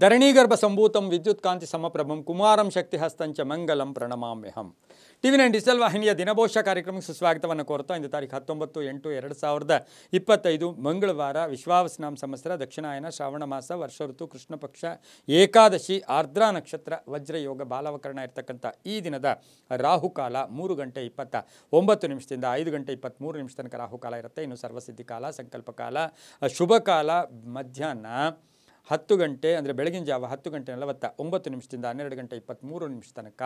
ಧರಣೀಗರ್ಭ ಸಂಭೂತಂ ವಿದ್ಯುತ್ಕಾಂತಿ ಸಮಪ್ರಭಂ ಕುಮಾರಂ ಶಕ್ತಿಹಸ್ತಂಚ ಮಂಗಲಂ ಪ್ರಣಮಾಮ್ಯಹಂ. TV9 digital ವಾಹಿನಿಯ ದಿನಭೋಷ ಕಾರ್ಯಕ್ರಮಕ್ಕೆ ಸುಸ್ವಾಗತವನ್ನು ಕೋರ್ತಾ ಇಂದು ತಾರೀಕು 19/8/2025 ಮಂಗಳವಾರ ವಿಶ್ವಾವಸುನಾಮ ಸಂವತ್ಸರ ದಕ್ಷಿಣಾಯನ ಶ್ರಾವಣ ಮಾಸ ವರ್ಷ ಋತು ಕೃಷ್ಣ ಪಕ್ಷ ಏಕಾದಶಿ ಆರ್ದ್ರಾ ನಕ್ಷತ್ರ ವಜ್ರಯೋಗ ಬಾಲವಕರಣ ಇರತಕ್ಕಂಥ ಈ ದಿನದ ರಾಹುಕಾಲ 3:29 5 ಗಂಟೆ 23 ತನಕ ರಾಹುಕಾಲ ಇರುತ್ತೆ. ಇನ್ನು ಸರ್ವಸಿದ್ಧಿ ಕಾಲ, ಸಂಕಲ್ಪ ಕಾಲ, ಶುಭ ಕಾಲ ಮಧ್ಯಾಹ್ನ 10 ಗಂಟೆ ಅಂದರೆ ಬೆಳಗಿನ ಜಾವ 10 ಗಂಟೆ 49 12 ಗಂಟೆ 23 ತನಕ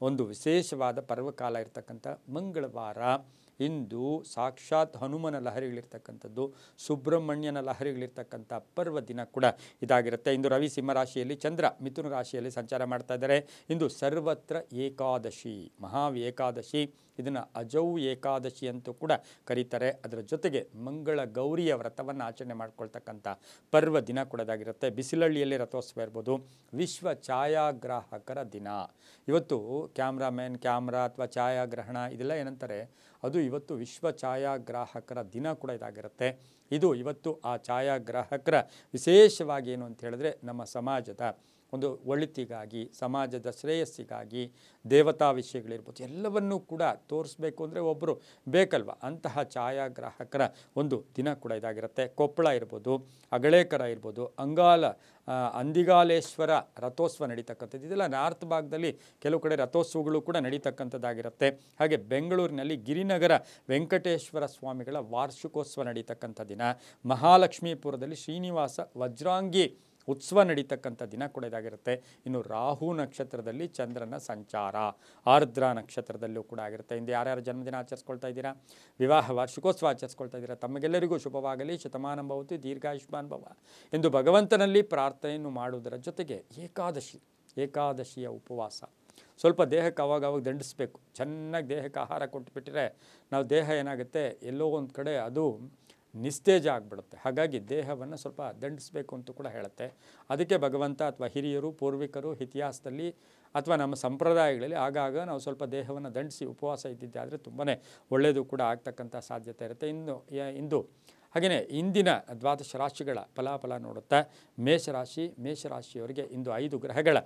ಒಂದು ವಿಶೇಷವಾದ ಪರ್ವಕಾಲ ಇರತಕ್ಕಂಥ ಮಂಗಳವಾರ. ಇಂದು ಸಾಕ್ಷಾತ್ ಹನುಮನ ಲಹರಿಗಳಿರ್ತಕ್ಕಂಥದ್ದು, ಸುಬ್ರಹ್ಮಣ್ಯನ ಲಹರಿಗಳಿರ್ತಕ್ಕಂಥ ಪರ್ವ ದಿನ ಕೂಡ ಇದಾಗಿರುತ್ತೆ. ಇಂದು ರವಿ ಸಿಂಹರಾಶಿಯಲ್ಲಿ, ಚಂದ್ರ ಮಿಥುನ ರಾಶಿಯಲ್ಲಿ ಸಂಚಾರ ಮಾಡ್ತಾ ಇದ್ದಾರೆ. ಇಂದು ಸರ್ವತ್ರ ಏಕಾದಶಿ, ಮಹಾ ಏಕಾದಶಿ, ಇದನ್ನು ಅಜೌ ಏಕಾದಶಿ ಅಂತೂ ಕೂಡ ಕರೀತಾರೆ. ಅದರ ಜೊತೆಗೆ ಮಂಗಳ ಗೌರಿಯ ವ್ರತವನ್ನು ಆಚರಣೆ ಮಾಡ್ಕೊಳ್ತಕ್ಕಂಥ ಪರ್ವ ದಿನ ಕೂಡ ಇದಾಗಿರುತ್ತೆ. ಬಿಸಿಲಳ್ಳಿಯಲ್ಲಿ ರಥೋತ್ಸವ ಇರ್ಬೋದು. ವಿಶ್ವ ಛಾಯಾಗ್ರಾಹಕರ ದಿನ. ಇವತ್ತು ಕ್ಯಾಮ್ರಾಮ್ಯಾನ್, ಕ್ಯಾಮ್ರಾ ಅಥವಾ ಛಾಯಾಗ್ರಹಣ ಇದೆಲ್ಲ ಏನಂತಾರೆ, ಅದು ಇವತ್ತು ವಿಶ್ವ ಛಾಯಾಗ್ರಾಹಕರ ದಿನ ಕೂಡ ಇದಾಗಿರುತ್ತೆ. ಇದು ಇವತ್ತು ಆ ಛಾಯಾಗ್ರಾಹಕರ ವಿಶೇಷವಾಗಿ ಏನು ಅಂತ ಹೇಳಿದ್ರೆ, ನಮ್ಮ ಸಮಾಜದ ಒಂದು ಒಳಿತಿಗಾಗಿ, ಸಮಾಜದ ಶ್ರೇಯಸ್ಸಿಗಾಗಿ, ದೇವತಾ ವಿಷಯಗಳಿರ್ಬೋದು ಎಲ್ಲವನ್ನೂ ಕೂಡ ತೋರಿಸ್ಬೇಕು ಅಂದರೆ ಒಬ್ಬರು ಬೇಕಲ್ವ, ಅಂತಹ ಛಾಯಾಗ್ರಾಹಕರ ಒಂದು ದಿನ ಕೂಡ ಇದಾಗಿರುತ್ತೆ. ಕೊಪ್ಪಳ ಇರ್ಬೋದು, ಅಗಳೇಕರ ಇರ್ಬೋದು, ಅಂದಿಗಾಲೇಶ್ವರ ರಥೋತ್ಸವ ನಡೀತಕ್ಕಂಥದ್ದು. ಇದೆಲ್ಲ ನಾರ್ತ್ ಭಾಗದಲ್ಲಿ ಕೆಲವು ಕಡೆ ರಥೋತ್ಸವಗಳು ಕೂಡ ನಡೀತಕ್ಕಂಥದ್ದಾಗಿರುತ್ತೆ. ಹಾಗೆ ಬೆಂಗಳೂರಿನಲ್ಲಿ ಗಿರಿನಗರ ವೆಂಕಟೇಶ್ವರ ಸ್ವಾಮಿಗಳ ವಾರ್ಷಿಕೋತ್ಸವ ನಡೀತಕ್ಕಂಥ ದಿನ. ಮಹಾಲಕ್ಷ್ಮೀಪುರದಲ್ಲಿ ಶ್ರೀನಿವಾಸ ವಜ್ರಾಂಗಿ ಉತ್ಸವ ನಡೀತಕ್ಕಂಥ ದಿನ ಕೂಡ ಇದಾಗಿರುತ್ತೆ. ಇನ್ನು ರಾಹು ನಕ್ಷತ್ರದಲ್ಲಿ ಚಂದ್ರನ ಸಂಚಾರ, ಆರ್ದ್ರಾ ನಕ್ಷತ್ರದಲ್ಲೂ ಕೂಡ ಆಗಿರುತ್ತೆ. ಇಂದು ಯಾರ್ಯಾರು ಜನ್ಮದಿನ ಆಚರಿಸ್ಕೊಳ್ತಾ ಇದ್ದೀರಾ, ವಿವಾಹ ವಾರ್ಷಿಕೋತ್ಸವ ಆಚರಿಸ್ಕೊಳ್ತಾ ಇದ್ದೀರಾ, ತಮಗೆಲ್ಲರಿಗೂ ಶುಭವಾಗಲಿ, ಶತಮಾನಂ ಭವತಿ, ದೀರ್ಘಾಯುಷ್ಮಾನ್ ಭವ ಎಂದು ಭಗವಂತನಲ್ಲಿ ಪ್ರಾರ್ಥನೆಯನ್ನು ಮಾಡುವುದರ ಜೊತೆಗೆ ಏಕಾದಶಿಯ ಉಪವಾಸ ಸ್ವಲ್ಪ ದೇಹಕ್ಕೆ ಅವಾಗವಾಗ ದಂಡಿಸ್ಬೇಕು. ಚೆನ್ನಾಗಿ ದೇಹಕ್ಕೆ ಆಹಾರ ಕೊಟ್ಟುಬಿಟ್ಟಿರೆ ನಾವು ದೇಹ ಏನಾಗುತ್ತೆ, ಎಲ್ಲೋ ಒಂದು ಕಡೆ ಅದು ನಿಸ್ತೇಜ ಆಗಿಬಿಡುತ್ತೆ. ಹಾಗಾಗಿ ದೇಹವನ್ನು ಸ್ವಲ್ಪ ದಂಡಿಸಬೇಕು ಅಂತ ಕೂಡ ಹೇಳುತ್ತೆ. ಅದಕ್ಕೆ ಭಗವಂತ ಅಥವಾ ಹಿರಿಯರು, ಪೂರ್ವಿಕರು ಇತಿಹಾಸದಲ್ಲಿ ಅಥವಾ ನಮ್ಮ ಸಂಪ್ರದಾಯಗಳಲ್ಲಿ ಆಗಾಗ ನಾವು ಸ್ವಲ್ಪ ದೇಹವನ್ನು ದಂಡಿಸಿ ಉಪವಾಸ ಇದ್ದಿದ್ದೆ ಆದರೆ ತುಂಬಾ ಒಳ್ಳೆಯದು ಕೂಡ ಆಗ್ತಕ್ಕಂಥ ಸಾಧ್ಯತೆ ಇರುತ್ತೆ. ಇಂದು ಹಾಗೆಯೇ ಇಂದಿನ ದ್ವಾದಶ ರಾಶಿಗಳ ಫಲಾಫಲ ನೋಡುತ್ತಾ ಮೇಷರಾಶಿಯವರಿಗೆ ಇಂದು 5 ಗ್ರಹಗಳ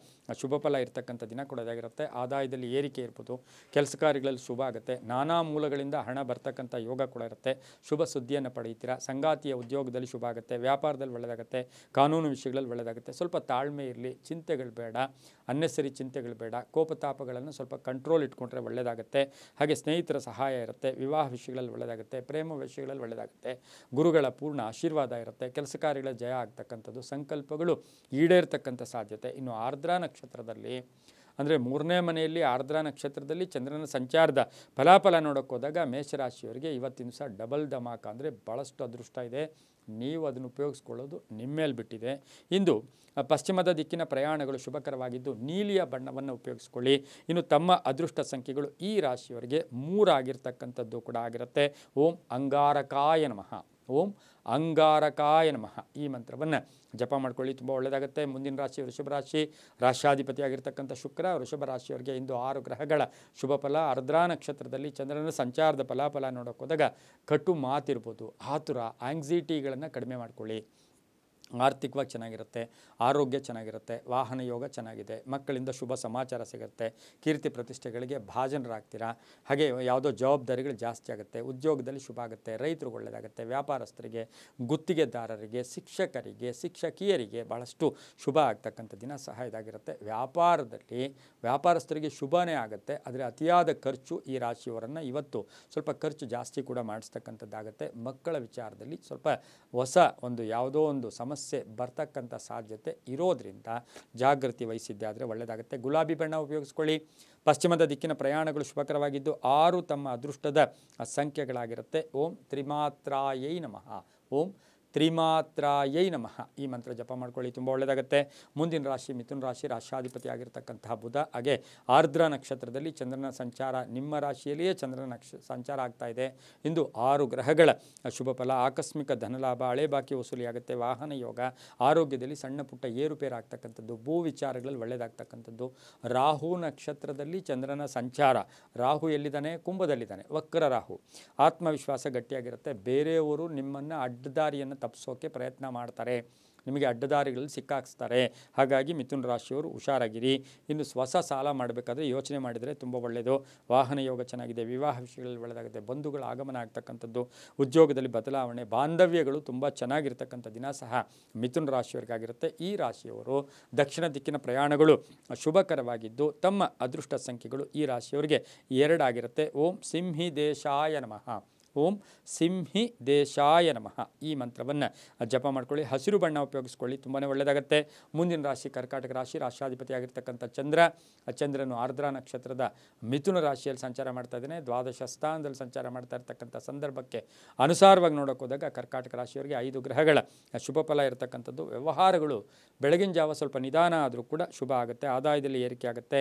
ಶುಭ ಫಲ ಇರತಕ್ಕಂಥ ದಿನ ಕೂಡ ಇದಾಗಿರುತ್ತೆ. ಆದಾಯದಲ್ಲಿ ಏರಿಕೆ ಇರ್ಬೋದು, ಕೆಲಸ ಕಾರ್ಯಗಳಲ್ಲಿ ಶುಭ ಆಗುತ್ತೆ, ನಾನಾ ಮೂಲಗಳಿಂದ ಹಣ ಬರ್ತಕ್ಕಂಥ ಯೋಗ ಕೂಡ ಇರುತ್ತೆ. ಶುಭ ಸುದ್ದಿಯನ್ನು ಪಡೆಯುತ್ತೀರಾ. ಸಂಗಾತಿಯ ಉದ್ಯೋಗದಲ್ಲಿ ಶುಭ ಆಗುತ್ತೆ, ವ್ಯಾಪಾರದಲ್ಲಿ ಒಳ್ಳೆಯದಾಗುತ್ತೆ, ಕಾನೂನು ವಿಷಯಗಳಲ್ಲಿ ಒಳ್ಳೆಯದಾಗುತ್ತೆ. ಸ್ವಲ್ಪ ತಾಳ್ಮೆ ಇರಲಿ, ಚಿಂತೆಗಳು ಬೇಡ, ಅನ್ನೆಸರಿ ಚಿಂತೆಗಳು ಬೇಡ, ಕೋಪತಾಪಗಳನ್ನು ಸ್ವಲ್ಪ ಕಂಟ್ರೋಲ್ ಇಟ್ಕೊಂಡ್ರೆ ಒಳ್ಳೆಯದಾಗುತ್ತೆ. ಹಾಗೆ ಸ್ನೇಹಿತರ ಸಹಾಯ ಇರುತ್ತೆ, ವಿವಾಹ ವಿಷಯಗಳಲ್ಲಿ ಒಳ್ಳೆಯದಾಗುತ್ತೆ, ಪ್ರೇಮ ವಿಷಯಗಳಲ್ಲಿ ಒಳ್ಳೆಯದಾಗುತ್ತೆ, ಗುರುಗಳ ಪೂರ್ಣ ಆಶೀರ್ವಾದ ಇರುತ್ತೆ, ಕೆಲಸ ಕಾರ್ಯಗಳ ಜಯ ಆಗ್ತಕ್ಕಂಥದ್ದು, ಸಂಕಲ್ಪಗಳು ಈಡೇರ್ತಕ್ಕಂಥ ಸಾಧ್ಯತೆ. ಇನ್ನು ಆರ್ದ್ರಾ ನಕ್ಷತ್ರದಲ್ಲಿ ಅಂದರೆ 3ನೇ ಮನೆಯಲ್ಲಿ ಆರ್ದ್ರಾ ನಕ್ಷತ್ರದಲ್ಲಿ ಚಂದ್ರನ ಸಂಚಾರದ ಫಲಾಫಲ ನೋಡೋಕೆ ಹೋದಾಗ ಮೇಷರಾಶಿಯವರಿಗೆ ಇವತ್ತಿನ ದಿವಸ ಡಬಲ್ ಧಮಾಕ, ಅಂದರೆ ಭಾಳಷ್ಟು ಅದೃಷ್ಟ ಇದೆ. ನೀವು ಅದನ್ನು ಉಪಯೋಗಿಸ್ಕೊಳ್ಳೋದು ನಿಮ್ಮ ಮೇಲೆ ಬಿಟ್ಟಿದೆ. ಇಂದು ಪಶ್ಚಿಮದ ದಿಕ್ಕಿನ ಪ್ರಯಾಣಗಳು ಶುಭಕರವಾಗಿದ್ದು ನೀಲಿಯ ಬಣ್ಣವನ್ನು ಉಪಯೋಗಿಸ್ಕೊಳ್ಳಿ. ಇನ್ನು ತಮ್ಮ ಅದೃಷ್ಟ ಸಂಖ್ಯೆಗಳು ಈ ರಾಶಿಯವರಿಗೆ 3 ಆಗಿರ್ತಕ್ಕಂಥದ್ದು ಕೂಡ ಆಗಿರುತ್ತೆ. ಓಂ ಅಂಗಾರಕಾಯ ನಮಃ, ಓಂ ಅಂಗಾರಕಾಯ ನಮಃ ಈ ಮಂತ್ರವನ್ನು ಜಪ ಮಾಡ್ಕೊಳ್ಳಿ, ತುಂಬ ಒಳ್ಳೆಯದಾಗುತ್ತೆ. ಮುಂದಿನ ರಾಶಿ ವೃಷಭ ರಾಶಿ, ರಾಶ್ಯಾಧಿಪತಿಯಾಗಿರ್ತಕ್ಕಂಥ ಶುಕ್ರ. ವೃಷಭ ರಾಶಿಯವರಿಗೆ ಇಂದು 6 ಗ್ರಹಗಳ ಶುಭ ಫಲ. ಆರ್ದ್ರಾ ನಕ್ಷತ್ರದಲ್ಲಿ ಚಂದ್ರನ ಸಂಚಾರದ ಫಲಾಫಲ ನೋಡೋಕೆ ಹೋದಾಗ ಕಟು ಮಾತಿರ್ಬೋದು, ಆತುರ, ಆಂಗ್ಸೈಟಿಗಳನ್ನು ಕಡಿಮೆ ಮಾಡ್ಕೊಳ್ಳಿ. ಆರ್ಥಿಕವಾಗಿ ಚೆನ್ನಾಗಿರುತ್ತೆ, ಆರೋಗ್ಯ ಚೆನ್ನಾಗಿರುತ್ತೆ, ವಾಹನ ಯೋಗ ಚೆನ್ನಾಗಿದೆ, ಮಕ್ಕಳಿಂದ ಶುಭ ಸಮಾಚಾರ ಸಿಗುತ್ತೆ, ಕೀರ್ತಿ ಪ್ರತಿಷ್ಠೆಗಳಿಗೆ ಭಾಜನರಾಗ್ತೀರಾ. ಹಾಗೆ ಯಾವುದೋ ಜವಾಬ್ದಾರಿಗಳು ಜಾಸ್ತಿ ಆಗುತ್ತೆ, ಉದ್ಯೋಗದಲ್ಲಿ ಶುಭ ಆಗುತ್ತೆ, ರೈತರಿಗೆ ಒಳ್ಳೆಯದಾಗುತ್ತೆ, ವ್ಯಾಪಾರಸ್ಥರಿಗೆ, ಗುತ್ತಿಗೆದಾರರಿಗೆ, ಶಿಕ್ಷಕರಿಗೆ, ಶಿಕ್ಷಕಿಯರಿಗೆ ಭಾಳಷ್ಟು ಶುಭ ಆಗ್ತಕ್ಕಂಥ ದಿನ ಸಹ ಇದಾಗಿರುತ್ತೆ. ವ್ಯಾಪಾರಸ್ಥರಿಗೆ ಶುಭನೇ ಆಗುತ್ತೆ, ಆದರೆ ಅತಿಯಾದ ಖರ್ಚು ಈ ರಾಶಿಯವರನ್ನು ಇವತ್ತು ಸ್ವಲ್ಪ ಖರ್ಚು ಜಾಸ್ತಿ ಕೂಡ ಮಾಡಿಸ್ತಕ್ಕಂಥದ್ದಾಗುತ್ತೆ. ಮಕ್ಕಳ ವಿಚಾರದಲ್ಲಿ ಸ್ವಲ್ಪ ಹೊಸ ಒಂದು ಯಾವುದೋ ಒಂದು ಸಮಸ್ಯೆ ಬರ್ತಕ್ಕಂಥ ಸಾಧ್ಯತೆ ಇರೋದ್ರಿಂದ ಜಾಗೃತಿ ವಹಿಸಿದ್ದೆ ಆದರೆ ಒಳ್ಳೆಯದಾಗುತ್ತೆ. ಗುಲಾಬಿ ಬಣ್ಣ ಉಪಯೋಗಿಸ್ಕೊಳ್ಳಿ. ಪಶ್ಚಿಮದ ದಿಕ್ಕಿನ ಪ್ರಯಾಣಗಳು ಶುಭಕರವಾಗಿದ್ದು 6 ತಮ್ಮ ಅದೃಷ್ಟದ ಸಂಖ್ಯೆಗಳಾಗಿರುತ್ತೆ. ಓಂ ತ್ರಿಮಾತ್ರಾಯೈ ನಮಃ, ಓಂ ತ್ರಿಮಾತ್ರಾಯೈ ನಮಃ ಈ ಮಂತ್ರ ಜಪ ಮಾಡ್ಕೊಳ್ಳಿ, ತುಂಬ ಒಳ್ಳೆಯದಾಗುತ್ತೆ. ಮುಂದಿನ ರಾಶಿ ಮಿಥುನ ರಾಶಿ, ರಾಶ್ಯಾಧಿಪತಿ ಆಗಿರ್ತಕ್ಕಂತಹ ಬುಧ. ಹಾಗೆ ಆರ್ದ್ರಾ ನಕ್ಷತ್ರದಲ್ಲಿ ಚಂದ್ರನ ಸಂಚಾರ, ನಿಮ್ಮ ರಾಶಿಯಲ್ಲಿಯೇ ಚಂದ್ರನ ಸಂಚಾರ ಆಗ್ತಾ ಇದೆ. ಇಂದು 6 ಗ್ರಹಗಳ ಶುಭ ಫಲ. ಆಕಸ್ಮಿಕ ಧನಲಾಭ, ಹಳೆ ಬಾಕಿ ವಸೂಲಿಯಾಗುತ್ತೆ, ವಾಹನ ಯೋಗ, ಆರೋಗ್ಯದಲ್ಲಿ ಸಣ್ಣ ಪುಟ್ಟ ಏರುಪೇರು ಆಗ್ತಕ್ಕಂಥದ್ದು, ಭೂ ವಿಚಾರಗಳಲ್ಲಿ ಒಳ್ಳೆಯದಾಗ್ತಕ್ಕಂಥದ್ದು. ರಾಹು ನಕ್ಷತ್ರದಲ್ಲಿ ಚಂದ್ರನ ಸಂಚಾರ, ರಾಹು ಎಲ್ಲಿದ್ದಾನೆ, ಕುಂಭದಲ್ಲಿದ್ದಾನೆ, ವಕ್ರ ರಾಹು. ಆತ್ಮವಿಶ್ವಾಸ ಗಟ್ಟಿಯಾಗಿರುತ್ತೆ, ಬೇರೆಯವರು ನಿಮ್ಮನ್ನು ಅಡ್ಡದಾರಿಯನ್ನು ತಪ್ಪಿಸೋಕೆ ಪ್ರಯತ್ನ ಮಾಡ್ತಾರೆ, ನಿಮಗೆ ಅಡ್ಡದಾರಿಗಳಲ್ಲಿ ಸಿಕ್ಕಾಕ್ಸ್ತಾರೆ. ಹಾಗಾಗಿ ಮಿಥುನ ರಾಶಿಯವರು ಹುಷಾರಾಗಿರಿ. ಇನ್ನು ಹೊಸ ಸಾಲ ಮಾಡಬೇಕಾದ್ರೆ ಯೋಚನೆ ಮಾಡಿದರೆ ತುಂಬ ಒಳ್ಳೆಯದು. ವಾಹನ ಯೋಗ ಚೆನ್ನಾಗಿದೆ, ವಿವಾಹ ವಿಷಯಗಳಲ್ಲಿ ಒಳ್ಳೆಯದಾಗುತ್ತೆ, ಬಂಧುಗಳ ಆಗಮನ ಆಗ್ತಕ್ಕಂಥದ್ದು, ಉದ್ಯೋಗದಲ್ಲಿ ಬದಲಾವಣೆ, ಬಾಂಧವ್ಯಗಳು ತುಂಬ ಚೆನ್ನಾಗಿರ್ತಕ್ಕಂಥ ದಿನ ಸಹ ಮಿಥುನ ರಾಶಿಯವರಿಗಾಗಿರುತ್ತೆ. ಈ ರಾಶಿಯವರು ದಕ್ಷಿಣ ದಿಕ್ಕಿನ ಪ್ರಯಾಣಗಳು ಶುಭಕರವಾಗಿದ್ದು ತಮ್ಮ ಅದೃಷ್ಟ ಸಂಖ್ಯೆಗಳು ಈ ರಾಶಿಯವರಿಗೆ 2 ಆಗಿರುತ್ತೆ. ಓಂ ಸಿಂಹಿ ದೇಶಾಯ ನಮಃ. ಓಂ ಸಿಂಹಿ ದೇಶಾಯ ನಮಃ ಈ ಮಂತ್ರವನ್ನು ಜಪ ಮಾಡ್ಕೊಳ್ಳಿ. ಹಸಿರು ಬಣ್ಣ ಉಪಯೋಗಿಸ್ಕೊಳ್ಳಿ, ತುಂಬಾ ಒಳ್ಳೆಯದಾಗುತ್ತೆ. ಮುಂದಿನ ರಾಶಿ ಕರ್ಕಾಟಕ ರಾಶಿ. ರಾಶಾಧಿಪತಿಯಾಗಿರ್ತಕ್ಕಂಥ ಚಂದ್ರನು ಆರ್ದ್ರ ನಕ್ಷತ್ರದ ಮಿಥುನ ರಾಶಿಯಲ್ಲಿ ಸಂಚಾರ ಮಾಡ್ತಾ ಇದ್ದಾನೆ. ದ್ವಾದಶ ಸ್ಥಾನದಲ್ಲಿ ಸಂಚಾರ ಮಾಡ್ತಾ ಇರ್ತಕ್ಕಂಥ ಸಂದರ್ಭಕ್ಕೆ ಅನುಸಾರವಾಗಿ ನೋಡೋಕೆ ಹೋದಾಗ ಕರ್ಕಾಟಕ ರಾಶಿಯವರಿಗೆ 5 ಗ್ರಹಗಳ ಶುಭ ಫಲ ಇರತಕ್ಕಂಥದ್ದು. ವ್ಯವಹಾರಗಳು ಬೆಳಗಿನ ಜಾವ ಸ್ವಲ್ಪ ನಿಧಾನ ಆದರೂ ಕೂಡ ಶುಭ ಆಗುತ್ತೆ. ಆದಾಯದಲ್ಲಿ ಏರಿಕೆ ಆಗುತ್ತೆ.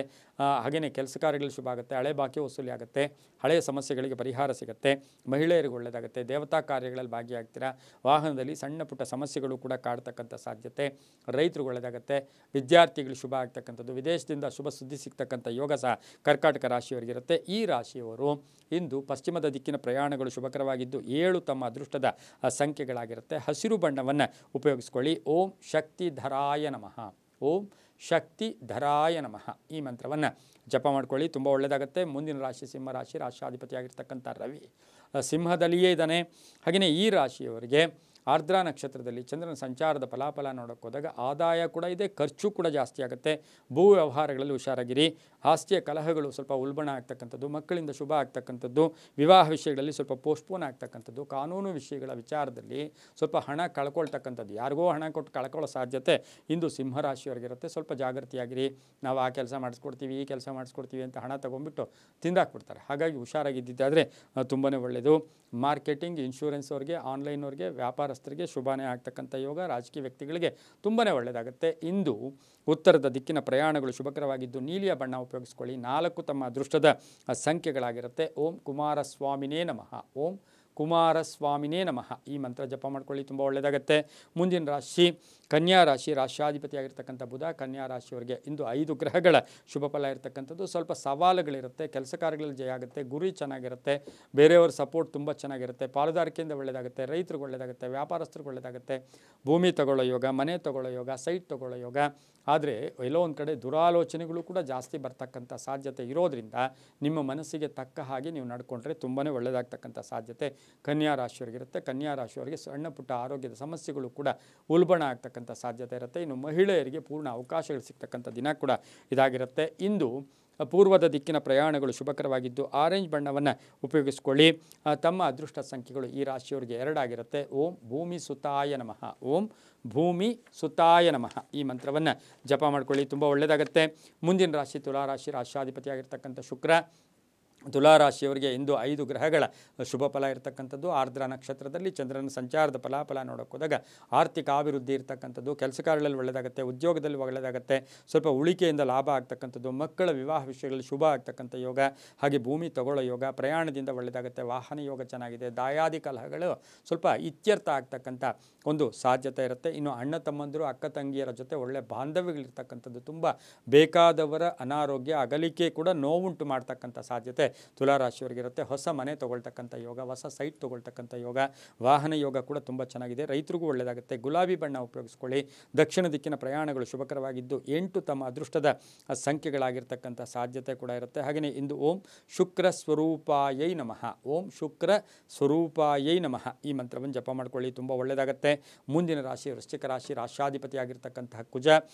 ಹಾಗೆಯೇ ಕೆಲಸ ಕಾರ್ಯಗಳು ಶುಭ ಆಗುತ್ತೆ. ಹಳೆ ಬಾಕಿ ವಸೂಲಿ ಆಗುತ್ತೆ. ಹಳೆಯ ಸಮಸ್ಯೆಗಳಿಗೆ ಪರಿಹಾರ ಸಿಗುತ್ತೆ. ಮಹಿಳೆಯರಿಗೆ ಒಳ್ಳೆಯದಾಗುತ್ತೆ. ದೇವತಾ ಕಾರ್ಯಗಳಲ್ಲಿ ಭಾಗಿಯಾಗ್ತೀರಾ. ವಾಹನದಲ್ಲಿ ಸಣ್ಣ ಪುಟ್ಟ ಸಮಸ್ಯೆಗಳು ಕೂಡ ಕಾಡ್ತಕ್ಕಂಥ ಸಾಧ್ಯತೆ. ರೈತರಿಗೆ ಒಳ್ಳೆಯದಾಗುತ್ತೆ. ವಿದ್ಯಾರ್ಥಿಗಳು ಶುಭ ಆಗ್ತಕ್ಕಂಥದ್ದು. ವಿದೇಶದಿಂದ ಶುಭ ಸುದ್ದಿ ಸಿಗ್ತಕ್ಕಂಥ ಯೋಗ ಸಹ ಕರ್ಕಾಟಕ ರಾಶಿಯವರಿಗಿರುತ್ತೆ. ಈ ರಾಶಿಯವರು ಇಂದು ಪಶ್ಚಿಮದ ದಿಕ್ಕಿನ ಪ್ರಯಾಣಗಳು ಶುಭಕರವಾಗಿದ್ದು 7 ತಮ್ಮ ಅದೃಷ್ಟದ ಸಂಖ್ಯೆಗಳಾಗಿರುತ್ತೆ. ಹಸಿರು ಬಣ್ಣವನ್ನು ಉಪಯೋಗಿಸ್ಕೊಳ್ಳಿ. ಓಂ ಶಕ್ತಿಧರಾಯ ನಮಃ. ಓಂ ಶಕ್ತಿಧರಾಯ ನಮಃ ಈ ಮಂತ್ರವನ್ನು ಜಪ ಮಾಡ್ಕೊಳ್ಳಿ, ತುಂಬ ಒಳ್ಳೆಯದಾಗುತ್ತೆ. ಮುಂದಿನ ರಾಶಿ ಸಿಂಹರಾಶಿ. ರಾಶಾಧಿಪತಿಯಾಗಿರ್ತಕ್ಕಂಥ ರವಿ ಸಿಂಹದಲ್ಲಿಯೇ ಇದ್ದಾನೆ. ಹಾಗೆಯೇ ಈ ರಾಶಿಯವರಿಗೆ ಆರ್ದ್ರ ನಕ್ಷತ್ರದಲ್ಲಿ ಚಂದ್ರನ ಸಂಚಾರದ ಫಲಾಫಲ ನೋಡೋಕೆ ಹೋದಾಗ ಆದಾಯ ಕೂಡ ಇದೆ, ಖರ್ಚು ಕೂಡ ಜಾಸ್ತಿ ಆಗುತ್ತೆ. ಭೂ ವ್ಯವಹಾರಗಳಲ್ಲಿ ಹುಷಾರಾಗಿರಿ. ಆಸ್ತಿಯ ಕಲಹಗಳು ಸ್ವಲ್ಪ ಉಲ್ಬಣ ಆಗ್ತಕ್ಕಂಥದ್ದು, ಮಕ್ಕಳಿಂದ ಶುಭ ಆಗ್ತಕ್ಕಂಥದ್ದು, ವಿವಾಹ ವಿಷಯಗಳಲ್ಲಿ ಸ್ವಲ್ಪ ಪೋಸ್ಟ್ಪೋನ್ ಆಗ್ತಕ್ಕಂಥದ್ದು, ಕಾನೂನು ವಿಷಯಗಳ ವಿಚಾರದಲ್ಲಿ ಸ್ವಲ್ಪ ಹಣ ಕಳ್ಕೊಳ್ತಕ್ಕಂಥದ್ದು, ಯಾರಿಗೋ ಹಣ ಕೊಟ್ಟು ಕಳ್ಕೊಳ್ಳೋ ಸಾಧ್ಯತೆ ಇಂದು ಸಿಂಹರಾಶಿಯವರಿಗಿರುತ್ತೆ. ಸ್ವಲ್ಪ ಜಾಗೃತಿಯಾಗಿರಿ. ನಾವು ಆ ಕೆಲಸ ಮಾಡಿಸ್ಕೊಡ್ತೀವಿ, ಈ ಕೆಲಸ ಮಾಡಿಸ್ಕೊಡ್ತೀವಿ ಅಂತ ಹಣ ತೊಗೊಂಡ್ಬಿಟ್ಟು ತಿಂದಾಕ್ಬಿಡ್ತಾರೆ. ಹಾಗಾಗಿ ಹುಷಾರಾಗಿದ್ದಿದ್ದಾದರೆ ತುಂಬಾ ಒಳ್ಳೆಯದು. ಮಾರ್ಕೆಟಿಂಗ್, ಇನ್ಶೂರೆನ್ಸ್ ಅವ್ರಿಗೆ, ಆನ್ಲೈನವ್ರಿಗೆ, ವ್ಯಾಪಾರಸ್ಥರಿಗೆ ಶುಭನೇ ಆಗ್ತಕ್ಕಂಥ ಯೋಗ. ರಾಜಕೀಯ ವ್ಯಕ್ತಿಗಳಿಗೆ ತುಂಬಾ ಒಳ್ಳೆಯದಾಗುತ್ತೆ. ಇಂದು ಉತ್ತರದ ದಿಕ್ಕಿನ ಪ್ರಯಾಣಗಳು ಶುಭಕರವಾಗಿದ್ದು ನೀಲಿಯ ಬಣ್ಣ ಉಪಯೋಗಿಸ್ಕೊಳ್ಳಿ. 4 ತಮ್ಮ ಅದೃಷ್ಟದ ಸಂಖ್ಯೆಗಳಾಗಿರುತ್ತೆ. ಓಂ ಕುಮಾರಸ್ವಾಮಿನೇ ನಮಃ. ಓಂ ಕುಮಾರಸ್ವಾಮಿನೇ ನಮಃ ಈ ಮಂತ್ರ ಜಪ ಮಾಡ್ಕೊಳ್ಳಿ, ತುಂಬ ಒಳ್ಳೆಯದಾಗುತ್ತೆ. ಮುಂದಿನ ರಾಶಿ ಕನ್ಯಾ ರಾಶಿ. ರಾಶಾಧಿಪತಿಯಾಗಿರ್ತಕ್ಕಂಥ ಬುಧ ಕನ್ಯಾ ರಾಶಿಯವರಿಗೆ ಇಂದು 5 ಗ್ರಹಗಳ ಶುಭ ಫಲ ಇರತಕ್ಕಂಥದ್ದು. ಸ್ವಲ್ಪ ಸವಾಲುಗಳಿರುತ್ತೆ. ಕೆಲಸ ಕಾರ್ಯಗಳಲ್ಲಿ ಜಯ ಆಗುತ್ತೆ. ಗುರಿ ಚೆನ್ನಾಗಿರುತ್ತೆ. ಬೇರೆಯವರ ಸಪೋರ್ಟ್ ತುಂಬ ಚೆನ್ನಾಗಿರುತ್ತೆ. ಪಾಲುದಾರಿಕೆಯಿಂದ ಒಳ್ಳೆಯದಾಗುತ್ತೆ. ರೈತರಿಗೆ ಒಳ್ಳೆಯದಾಗುತ್ತೆ. ವ್ಯಾಪಾರಸ್ಥರಿಗೆ ಒಳ್ಳೆಯದಾಗುತ್ತೆ. ಭೂಮಿ ತಗೊಳ್ಳೋ ಯೋಗ, ಮನೆ ತಗೊಳ್ಳೋ ಯೋಗ, ಸೈಟ್ ತಗೊಳ್ಳೋ ಯೋಗ. ಆದರೆ ಎಲ್ಲೋ ಒಂದು ಕಡೆ ದುರಾಲೋಚನೆಗಳು ಕೂಡ ಜಾಸ್ತಿ ಬರ್ತಕ್ಕಂಥ ಸಾಧ್ಯತೆ ಇರೋದರಿಂದ ನಿಮ್ಮ ಮನಸ್ಸಿಗೆ ತಕ್ಕ ಹಾಗೆ ನೀವು ನಡ್ಕೊಂಡ್ರೆ ತುಂಬಾ ಒಳ್ಳೆಯದಾಗ್ತಕ್ಕಂಥ ಸಾಧ್ಯತೆ ಕನ್ಯಾ ರಾಶಿಯವರಿಗಿರುತ್ತೆ. ಕನ್ಯಾ ರಾಶಿಯವರಿಗೆ ಸಣ್ಣ ಪುಟ್ಟ ಆರೋಗ್ಯದ ಸಮಸ್ಯೆಗಳು ಕೂಡ ಉಲ್ಬಣ ಆಗ್ತಕ್ಕಂಥ ಸಾಧ್ಯತೆ ಇರುತ್ತೆ. ಇನ್ನು ಮಹಿಳೆಯರಿಗೆ ಪೂರ್ಣ ಅವಕಾಶಗಳು ಸಿಗ್ತಕ್ಕಂಥ ದಿನ ಕೂಡ ಇದಾಗಿರುತ್ತೆ. ಇಂದು ಪೂರ್ವದ ದಿಕ್ಕಿನ ಪ್ರಯಾಣಗಳು ಶುಭಕರವಾಗಿದ್ದು ಆರೆಂಜ್ ಬಣ್ಣವನ್ನು ಉಪಯೋಗಿಸ್ಕೊಳ್ಳಿ. ತಮ್ಮ ಅದೃಷ್ಟ ಸಂಖ್ಯೆಗಳು ಈ ರಾಶಿಯವರಿಗೆ 2 ಆಗಿರುತ್ತೆ. ಓಂ ಭೂಮಿ ಸುತಾಯ ನಮಃ. ಓಂ ಭೂಮಿ ಸುತಾಯ ನಮಃ ಈ ಮಂತ್ರವನ್ನು ಜಪ ಮಾಡ್ಕೊಳ್ಳಿ, ತುಂಬ ಒಳ್ಳೆಯದಾಗುತ್ತೆ. ಮುಂದಿನ ರಾಶಿ ತುಲಾರಾಶಿ. ರಾಶಾಧಿಪತಿಯಾಗಿರ್ತಕ್ಕಂಥ ಶುಕ್ರ ತುಲಾರಾಶಿಯವರಿಗೆ ಇಂದು 5 ಗ್ರಹಗಳ ಶುಭ ಫಲ ಇರತಕ್ಕಂಥದ್ದು. ಆರ್ದ್ರ ನಕ್ಷತ್ರದಲ್ಲಿ ಚಂದ್ರನ ಸಂಚಾರದ ಫಲಾಫಲ ನೋಡೋಕೆ ಹೋದಾಗ ಆರ್ಥಿಕ ಅಭಿವೃದ್ಧಿ ಇರತಕ್ಕಂಥದ್ದು, ಕೆಲಸ ಕಾರ್ಯಗಳಲ್ಲಿ ಒಳ್ಳೆಯದಾಗುತ್ತೆ, ಉದ್ಯೋಗದಲ್ಲಿ ಒಳ್ಳೆಯದಾಗುತ್ತೆ, ಸ್ವಲ್ಪ ಉಳಿಕೆಯಿಂದ ಲಾಭ ಆಗ್ತಕ್ಕಂಥದ್ದು, ಮಕ್ಕಳ ವಿವಾಹ ವಿಷಯಗಳಲ್ಲಿ ಶುಭ ಆಗ್ತಕ್ಕಂಥ ಯೋಗ, ಹಾಗೆ ಭೂಮಿ ತಗೊಳ್ಳೋ ಯೋಗ, ಪ್ರಯಾಣದಿಂದ ಒಳ್ಳೆಯದಾಗುತ್ತೆ, ವಾಹನ ಯೋಗ ಚೆನ್ನಾಗಿದೆ, ದಾಯಾದಿ ಕಲಹಗಳು ಸ್ವಲ್ಪ ಇತ್ಯರ್ಥ ಆಗ್ತಕ್ಕಂಥ ಒಂದು ಸಾಧ್ಯತೆ ಇರುತ್ತೆ. ಇನ್ನು ಅಣ್ಣ ತಮ್ಮಂದಿರು, ಅಕ್ಕ ತಂಗಿಯರ ಜೊತೆ ಒಳ್ಳೆ ಬಾಂಧವ್ಯಗಳಿರ್ತಕ್ಕಂಥದ್ದು, ತುಂಬ ಬೇಕಾದವರ ಅನಾರೋಗ್ಯ ಅಗಲಿಕೆ ಕೂಡ ನೋವುಂಟು ಮಾಡ್ತಕ್ಕಂಥ ಸಾಧ್ಯತೆ ತುಲಾರಾಶಿಯವರಿಗಿರುತ್ತೆ. ಹೊಸ ಮನೆ ತೊಗೊಳ್ತಕ್ಕಂಥ ಯೋಗ, ಹೊಸ ಸೈಟ್ ತೊಗೊಳ್ತಕ್ಕಂಥ ಯೋಗ, ವಾಹನ ಯೋಗ ಕೂಡ ತುಂಬ ಚೆನ್ನಾಗಿದೆ. ರೈತರಿಗೂ ಒಳ್ಳೆಯದಾಗುತ್ತೆ. ಗುಲಾಬಿ ಬಣ್ಣ ಉಪಯೋಗಿಸ್ಕೊಳ್ಳಿ. ದಕ್ಷಿಣ ದಿಕ್ಕಿನ ಪ್ರಯಾಣಗಳು ಶುಭಕರವಾಗಿದ್ದು 8 ತಮ್ಮ ಅದೃಷ್ಟದ ಸಂಖ್ಯೆಗಳಾಗಿರ್ತಕ್ಕಂಥ ಸಾಧ್ಯತೆ ಕೂಡ ಇರುತ್ತೆ. ಹಾಗೆಯೇ ಇಂದು ಓಂ ಶುಕ್ರ ಸ್ವರೂಪಾಯೈ ನಮಃ. ಓಂ ಶುಕ್ರ ಸ್ವರೂಪಾಯೈ ನಮಃ ಈ ಮಂತ್ರವನ್ನು ಜಪ ಮಾಡ್ಕೊಳ್ಳಿ, ತುಂಬ ಒಳ್ಳೆಯದಾಗುತ್ತೆ. ಮುಂದಿನ ರಾಶಿ ವೃಶ್ಚಿಕ ರಾಶಿ. ರಾಶಾಧಿಪತಿಯಾಗಿರ್ತಕ್ಕಂತಹ ಕುಜ.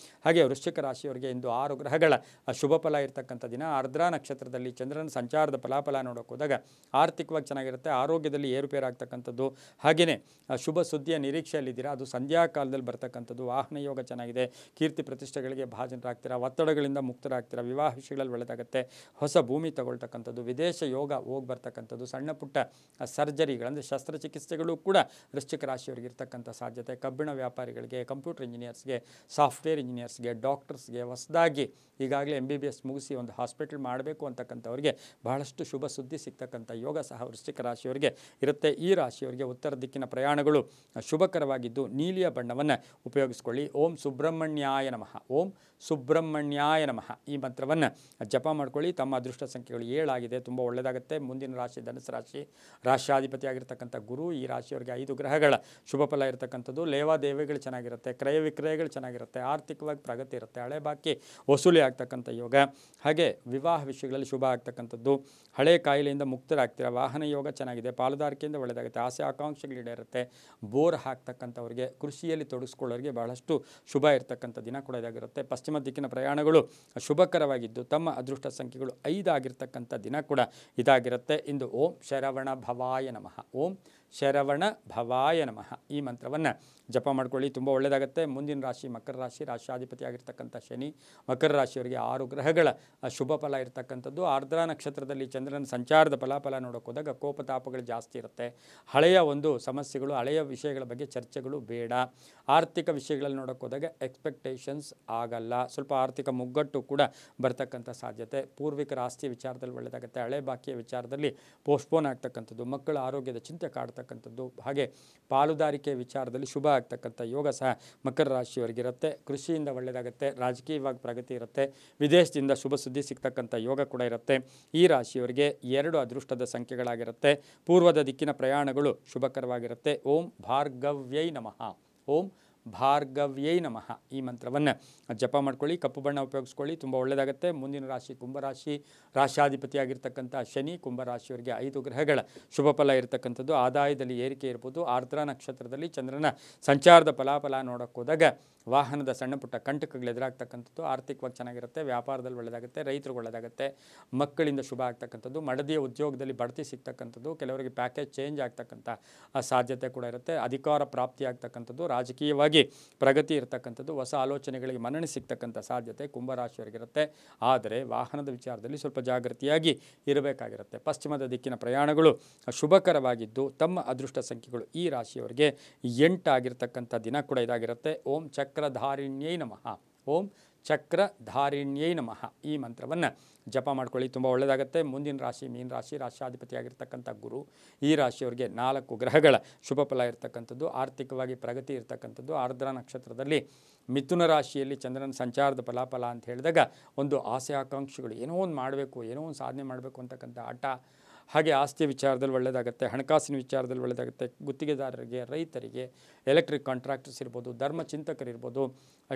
ಹಾಗೆ ವೃಶ್ಚಿಕ ರಾಶಿಯವರಿಗೆ ಇಂದು 6 ಗ್ರಹಗಳ ಶುಭ ಫಲ ಇರತಕ್ಕಂಥ ದಿನ. ಆರ್ದ್ರ ನಕ್ಷತ್ರದಲ್ಲಿ ಚಂದ್ರನ ಸಂಚಾರದ ಫಲಾಫಲ ನೋಡೋಕೆ ಹೋದಾಗ ಆರ್ಥಿಕವಾಗಿ ಚೆನ್ನಾಗಿರುತ್ತೆ. ಆರೋಗ್ಯದಲ್ಲಿ ಏರುಪೇರಾಗ್ತಕ್ಕಂಥದ್ದು, ಹಾಗೆಯೇ ಶುಭ ಸುದ್ದಿಯ ನಿರೀಕ್ಷೆಯಲ್ಲಿದ್ದೀರಾ, ಅದು ಸಂಧ್ಯಾ ಕಾಲದಲ್ಲಿ ಬರ್ತಕ್ಕಂಥದ್ದು. ವಾಹನ ಯೋಗ ಚೆನ್ನಾಗಿದೆ. ಕೀರ್ತಿ ಪ್ರತಿಷ್ಠೆಗಳಿಗೆ ಭಾಜನರಾಗ್ತೀರಾ. ಒತ್ತಡಗಳಿಂದ ಮುಕ್ತರಾಗ್ತೀರಾ. ವಿವಾಹ ವಿಷಯಗಳಲ್ಲಿ ಒಳ್ಳೆಯದಾಗುತ್ತೆ. ಹೊಸ ಭೂಮಿ ತಗೊಳ್ತಕ್ಕಂಥದ್ದು, ವಿದೇಶ ಯೋಗ ಹೋಗಿ ಬರ್ತಕ್ಕಂಥದ್ದು, ಸಣ್ಣ ಪುಟ್ಟ ಸರ್ಜರಿಗಳಂದರೆ ಶಸ್ತ್ರಚಿಕಿತ್ಸೆಗಳು ಕೂಡ ವೃಶ್ಚಿಕ ರಾಶಿಯವರಿಗೆ ಇರ್ತಕ್ಕಂಥ ಸಾಧ್ಯತೆ. ಕಬ್ಬಿಣ ವ್ಯಾಪಾರಿಗಳಿಗೆ, ಕಂಪ್ಯೂಟರ್ ಇಂಜಿನಿಯರ್ಸ್ಗೆ, ಸಾಫ್ಟ್ವೇರ್ ಇಂಜಿನಿಯರ್ಸ್ಗೆ, ಡಾಕ್ಟರ್ಸ್ಗೆ, ಹೊಸದಾಗಿ ಈಗಾಗಲೇ MBBS ಮುಗಿಸಿ ಒಂದು ಹಾಸ್ಪಿಟಲ್ ಮಾಡಬೇಕು ಅಂತಕ್ಕಂಥವ್ರಿಗೆ ಬಹಳ ಬಹಳಷ್ಟು ಶುಭ ಸುದ್ದಿ ಸಿಗ್ತಕ್ಕಂಥ ಯೋಗ ಸಹ ವೃಶ್ಚಿಕ ರಾಶಿಯವರಿಗೆ ಇರುತ್ತೆ. ಈ ರಾಶಿಯವರಿಗೆ ಉತ್ತರ ದಿಕ್ಕಿನ ಪ್ರಯಾಣಗಳು ಶುಭಕರವಾಗಿದ್ದು ನೀಲಿಯ ಬಣ್ಣವನ್ನು ಉಪಯೋಗಿಸ್ಕೊಳ್ಳಿ. ಓಂ ಸುಬ್ರಹ್ಮಣ್ಯಾಯ ನಮಃ, ಓಂ ಸುಬ್ರಹ್ಮಣ್ಯಾಯ ನಮಃ ಈ ಮಂತ್ರವನ್ನು ಜಪ ಮಾಡ್ಕೊಳ್ಳಿ. ತಮ್ಮ ಅದೃಷ್ಟ ಸಂಖ್ಯೆಗಳು 7 ಆಗಿದೆ, ತುಂಬ ಒಳ್ಳೆಯದಾಗುತ್ತೆ. ಮುಂದಿನ ರಾಶಿ ಧನುಸು ರಾಶಿ, ರಾಶ್ಯಾಧಿಪತಿಯಾಗಿರ್ತಕ್ಕಂಥ ಗುರು. ಈ ರಾಶಿಯವರಿಗೆ 5 ಗ್ರಹಗಳ ಶುಭ ಫಲ ಇರತಕ್ಕಂಥದ್ದು. ಲೇವಾದೇವಿಗಳು ಚೆನ್ನಾಗಿರುತ್ತೆ, ಕ್ರಯ ವಿಕ್ರಯಗಳು ಚೆನ್ನಾಗಿರುತ್ತೆ, ಆರ್ಥಿಕವಾಗಿ ಪ್ರಗತಿ ಇರುತ್ತೆ, ಹಳೆ ಬಾಕಿ ವಸೂಲಿ ಆಗ್ತಕ್ಕಂಥ ಯೋಗ, ಹಾಗೆ ವಿವಾಹ ವಿಷಯಗಳಲ್ಲಿ ಶುಭ ಆಗ್ತಕ್ಕಂಥದ್ದು, ಹಳೆ ಕಾಯಿಲೆಯಿಂದ ಮುಕ್ತರಾಗ್ತೀರ, ವಾಹನ ಯೋಗ ಚೆನ್ನಾಗಿದೆ, ಪಾಲುದಾರಿಕೆಯಿಂದ ಒಳ್ಳೆಯದಾಗುತ್ತೆ, ಆಸೆ ಆಕಾಂಕ್ಷೆಗಳು ಈಡೇರುತ್ತೆ, ಬೋರ್ ಹಾಕ್ತಕ್ಕಂಥವ್ರಿಗೆ, ಕೃಷಿಯಲ್ಲಿ ತೊಡಗಿಸ್ಕೊಳ್ಳೋರಿಗೆ ಬಹಳಷ್ಟು ಶುಭ ಇರತಕ್ಕಂಥ ದಿನ ಕೂಡ ಇದಾಗಿರುತ್ತೆ. ಪಶ್ಚಿಮ ದಿಕ್ಕಿನ ಪ್ರಯಾಣಗಳು ಶುಭಕರವಾಗಿದ್ದು ತಮ್ಮ ಅದೃಷ್ಟ ಸಂಖ್ಯೆಗಳು 5 ಆಗಿರ್ತಕ್ಕಂಥ ದಿನ ಕೂಡ ಇದಾಗಿರುತ್ತೆ. ಇಂದು ಓಂ ಶರವಣ ಭವಾಯ ನಮಃ, ಓಂ ಶರವಣ ಭವಾಯ ನಮಃ ಈ ಮಂತ್ರವನ್ನು ಜಪ ಮಾಡ್ಕೊಳ್ಳಿ, ತುಂಬ ಒಳ್ಳೆಯದಾಗುತ್ತೆ. ಮುಂದಿನ ರಾಶಿ ಮಕರ ರಾಶಿ, ರಾಶ್ಯಾಧಿಪತಿ ಆಗಿರ್ತಕ್ಕಂಥ ಶನಿ. ಮಕರ ರಾಶಿಯವರಿಗೆ 6 ಗ್ರಹಗಳ ಶುಭ ಫಲ ಇರತಕ್ಕಂಥದ್ದು. ಆರ್ದ್ರ ನಕ್ಷತ್ರದಲ್ಲಿ ಚಂದ್ರನ ಸಂಚಾರದ ಫಲಾಫಲ ನೋಡೋಕೆ ಹೋದಾಗ ಕೋಪತಾಪಗಳು ಜಾಸ್ತಿ ಇರುತ್ತೆ. ಹಳೆಯ ಒಂದು ಸಮಸ್ಯೆಗಳು, ಹಳೆಯ ವಿಷಯಗಳ ಬಗ್ಗೆ ಚರ್ಚೆಗಳು ಬೇಡ. ಆರ್ಥಿಕ ವಿಷಯಗಳಲ್ಲಿ ನೋಡೋಕೆ ಹೋದಾಗ ಎಕ್ಸ್ಪೆಕ್ಟೇಷನ್ಸ್ ಆಗಲ್ಲ, ಸ್ವಲ್ಪ ಆರ್ಥಿಕ ಮುಗ್ಗಟ್ಟು ಕೂಡ ಬರ್ತಕ್ಕಂಥ ಸಾಧ್ಯತೆ. ಪೂರ್ವಿಕರ ಆಸ್ತಿಯ ವಿಚಾರದಲ್ಲಿ ಒಳ್ಳೆಯದಾಗುತ್ತೆ, ಹಳೆ ಬಾಕಿಯ ವಿಚಾರದಲ್ಲಿ ಪೋಸ್ಟ್ಪೋನ್ ಆಗ್ತಕ್ಕಂಥದ್ದು, ಮಕ್ಕಳ ಆರೋಗ್ಯದ ಚಿಂತೆ ಕಾಡ್ತಕ್ಕಂಥದ್ದು, ಹಾಗೆ ಪಾಲುದಾರಿಕೆ ವಿಚಾರದಲ್ಲಿ ಶುಭ ಆಗ್ತಕ್ಕಂಥ ಯೋಗ ಸಹ ಮಕರ ರಾಶಿಯವರಿಗಿರುತ್ತೆ. ಕೃಷಿಯಿಂದ ಒಳ್ಳೆಯದಾಗುತ್ತೆ, ರಾಜಕೀಯವಾಗಿ ಪ್ರಗತಿ ಇರುತ್ತೆ, ವಿದೇಶದಿಂದ ಶುಭ ಸುದ್ದಿ ಸಿಗ್ತಕ್ಕಂಥ ಯೋಗ ಕೂಡ ಇರುತ್ತೆ. ಈ ರಾಶಿಯವರಿಗೆ 2 ಅದೃಷ್ಟದ ಸಂಖ್ಯೆಗಳಾಗಿರುತ್ತೆ. ಪೂರ್ವದ ದಿಕ್ಕಿನ ಪ್ರಯಾಣಗಳು ಶುಭಕರವಾಗಿರುತ್ತೆ. ಓಂ ಭಾರ್ಗವ್ಯೈ ನಮಃ, ಓಂ ಭಾರ್ಗವ್ಯೈ ನಮಃ ಈ ಮಂತ್ರವನ್ನು ಜಪ ಮಾಡ್ಕೊಳ್ಳಿ, ಕಪ್ಪು ಬಣ್ಣ ಉಪಯೋಗಿಸ್ಕೊಳ್ಳಿ, ತುಂಬ ಒಳ್ಳೆಯದಾಗುತ್ತೆ. ಮುಂದಿನ ರಾಶಿ ಕುಂಭರಾಶಿ, ರಾಶ್ಯಾಧಿಪತಿಯಾಗಿರ್ತಕ್ಕಂಥ ಶನಿ. ಕುಂಭರಾಶಿಯವರಿಗೆ 5 ಗ್ರಹಗಳ ಶುಭ ಫಲ ಇರತಕ್ಕಂಥದ್ದು. ಆದಾಯದಲ್ಲಿ ಏರಿಕೆ ಇರ್ಬೋದು. ಆರ್ದ್ರ ನಕ್ಷತ್ರದಲ್ಲಿ ಚಂದ್ರನ ಸಂಚಾರದ ಫಲಾಫಲ ನೋಡೋಕೆ ಹೋದಾಗ ವಾಹನದ ಸಣ್ಣ ಪುಟ್ಟ ಕಂಟಕಗಳು ಎದುರಾಗ್ತಕ್ಕಂಥದ್ದು, ಆರ್ಥಿಕವಾಗಿ ಚೆನ್ನಾಗಿರುತ್ತೆ, ವ್ಯಾಪಾರದಲ್ಲಿ ಒಳ್ಳೆಯದಾಗುತ್ತೆ, ರೈತರಿಗೆ ಒಳ್ಳೆಯದಾಗುತ್ತೆ, ಮಕ್ಕಳಿಂದ ಶುಭ ಆಗ್ತಕ್ಕಂಥದ್ದು, ಮಡದಿಯ ಉದ್ಯೋಗದಲ್ಲಿ ಬಡ್ತಿ ಸಿಗ್ತಕ್ಕಂಥದ್ದು, ಕೆಲವರಿಗೆ ಪ್ಯಾಕೇಜ್ ಚೇಂಜ್ ಆಗ್ತಕ್ಕಂಥ ಸಾಧ್ಯತೆ ಕೂಡ ಇರುತ್ತೆ, ಅಧಿಕಾರ ಪ್ರಾಪ್ತಿ ಆಗ್ತಕ್ಕಂಥದ್ದು, ರಾಜಕೀಯವಾಗಿ ಪ್ರಗತಿ ಇರತಕ್ಕಂಥದ್ದು, ಹೊಸ ಆಲೋಚನೆಗಳಿಗೆ ಮನ್ನಣೆ ಸಿಗ್ತಕ್ಕಂಥ ಸಾಧ್ಯತೆ ಕುಂಭರಾಶಿಯವರಿಗಿರುತ್ತೆ. ಆದರೆ ವಾಹನದ ವಿಚಾರದಲ್ಲಿ ಸ್ವಲ್ಪ ಜಾಗೃತಿಯಾಗಿ ಇರಬೇಕಾಗಿರುತ್ತೆ. ಪಶ್ಚಿಮದ ದಿಕ್ಕಿನ ಪ್ರಯಾಣಗಳು ಶುಭಕರವಾಗಿದ್ದು ತಮ್ಮ ಅದೃಷ್ಟ ಸಂಖ್ಯೆಗಳು ಈ ರಾಶಿಯವರಿಗೆ 8 ಆಗಿರ್ತಕ್ಕಂಥ ದಿನ ಕೂಡ ಇದಾಗಿರುತ್ತೆ. ಓಂ ಚಕ್ರಧಾರಿಣ್ಯೈ ನಮಃ, ಓಂ ಚಕ್ರಧಾರಿಣ್ಯೈ ನಮಃ ಈ ಮಂತ್ರವನ್ನು ಜಪ ಮಾಡ್ಕೊಳ್ಳಿ, ತುಂಬ ಒಳ್ಳೆಯದಾಗುತ್ತೆ. ಮುಂದಿನ ರಾಶಿ ಮೀನ ರಾಶಿ, ರಾಶ್ಯಾಧಿಪತಿಯಾಗಿರ್ತಕ್ಕಂಥ ಗುರು. ಈ ರಾಶಿಯವರಿಗೆ 4 ಗ್ರಹಗಳ ಶುಭ ಫಲ ಇರತಕ್ಕಂಥದ್ದು, ಆರ್ಥಿಕವಾಗಿ ಪ್ರಗತಿ ಇರತಕ್ಕಂಥದ್ದು. ಆರ್ದ್ರ ನಕ್ಷತ್ರದಲ್ಲಿ ಮಿಥುನ ರಾಶಿಯಲ್ಲಿ ಚಂದ್ರನ ಸಂಚಾರದ ಫಲಾಫಲ ಅಂತ ಹೇಳಿದಾಗ ಒಂದು ಆಸೆ ಆಕಾಂಕ್ಷೆಗಳು, ಏನೋ ಒಂದು ಮಾಡಬೇಕು, ಏನೋ ಒಂದು ಸಾಧನೆ ಮಾಡಬೇಕು ಅಂತಕ್ಕಂಥ ಹಠ, ಹಾಗೆ ಆಸ್ತಿಯ ವಿಚಾರದಲ್ಲಿ ಒಳ್ಳೆಯದಾಗುತ್ತೆ, ಹಣಕಾಸಿನ ವಿಚಾರದಲ್ಲಿ ಒಳ್ಳೆಯದಾಗುತ್ತೆ, ಗುತ್ತಿಗೆದಾರರಿಗೆ, ರೈತರಿಗೆ, ಎಲೆಕ್ಟ್ರಿಕ್ ಕಾಂಟ್ರಾಕ್ಟರ್ಸ್ ಇರ್ಬೋದು, ಧರ್ಮ ಚಿಂತಕರಿರ್ಬೋದು,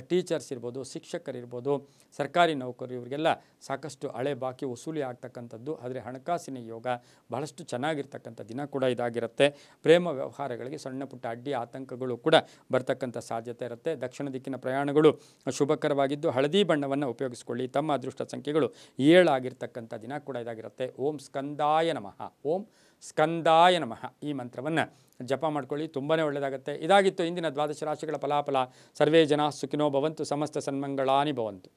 ಟೀಚರ್ಸ್ ಇರ್ಬೋದು, ಶಿಕ್ಷಕರಿರ್ಬೋದು, ಸರ್ಕಾರಿ ನೌಕರರು, ಇವರಿಗೆಲ್ಲ ಸಾಕಷ್ಟು ಹಳೆ ಬಾಕಿ ವಸೂಲಿ ಆಗ್ತಕ್ಕಂಥದ್ದು. ಆದರೆ ಹಣಕಾಸಿನ ಯೋಗ ಬಹಳಷ್ಟು ಚೆನ್ನಾಗಿರ್ತಕ್ಕಂಥ ದಿನ ಕೂಡ ಇದಾಗಿರುತ್ತೆ. ಪ್ರೇಮ ವ್ಯವಹಾರಗಳಿಗೆ ಸಣ್ಣ ಪುಟ್ಟ ಅಡ್ಡಿ ಆತಂಕಗಳು ಕೂಡ ಬರ್ತಕ್ಕಂಥ ಸಾಧ್ಯತೆ ಇರುತ್ತೆ. ದಕ್ಷಿಣ ದಿಕ್ಕಿನ ಪ್ರಯಾಣಗಳು ಶುಭಕರವಾಗಿದ್ದು ಹಳದಿ ಬಣ್ಣವನ್ನು ಉಪಯೋಗಿಸಿಕೊಳ್ಳಿ. ತಮ್ಮ ಅದೃಷ್ಟ ಸಂಖ್ಯೆಗಳು 7 ಆಗಿರ್ತಕ್ಕಂಥ ದಿನ ಕೂಡ ಇದಾಗಿರುತ್ತೆ. ಓಂ ಸ್ಕಂದಾಯ ನಮಃ, ಓಂ ಸ್ಕಂದಾಯ ನಮಃ ಈ ಮಂತ್ರವನ್ನು ಜಪ ಮಾಡ್ಕೊಳ್ಳಿ, ತುಂಬಾ ಒಳ್ಳೆಯದಾಗುತ್ತೆ. ಇದಾಗಿತ್ತು ಇಂದಿನ 12 ರಾಶಿಗಳ ಫಲಾಫಲ. ಸರ್ವೇ ಜನ ಸುಖಿನೋ ಭವಂತು, ಸಮಸ್ತ ಸನ್ಮಂಗಳಾನಿ ಭವಂತು.